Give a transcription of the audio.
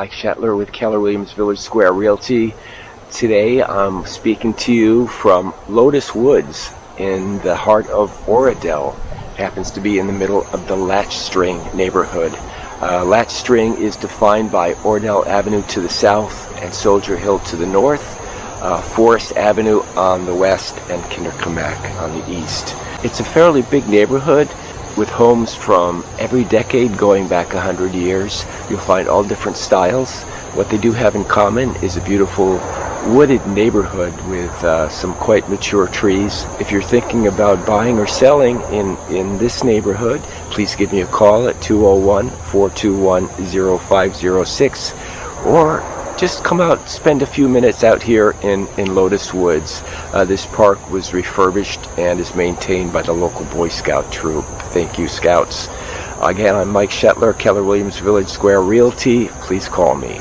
Mike Shetler with Keller Williams Village Square Realty. Today I'm speaking to you from Lotus Woods in the heart of Oradell. Happens to be in the middle of the Latch String neighborhood. Latch String is defined by Oradell Avenue to the south and Soldier Hill to the north, Forest Avenue on the west, and Kinderkamak on the east. It's a fairly big neighborhood with homes from every decade going back 100 years. You'll find all different styles. What they do have in common is a beautiful wooded neighborhood with some quite mature trees. If you're thinking about buying or selling in this neighborhood, please give me a call at 201-421-0506, or just come out, spend a few minutes out here in Lotus Woods. This park was refurbished and is maintained by the local Boy Scout troop. Thank you, Scouts. Again, I'm Mike Shetler, Keller Williams Village Square Realty. Please call me.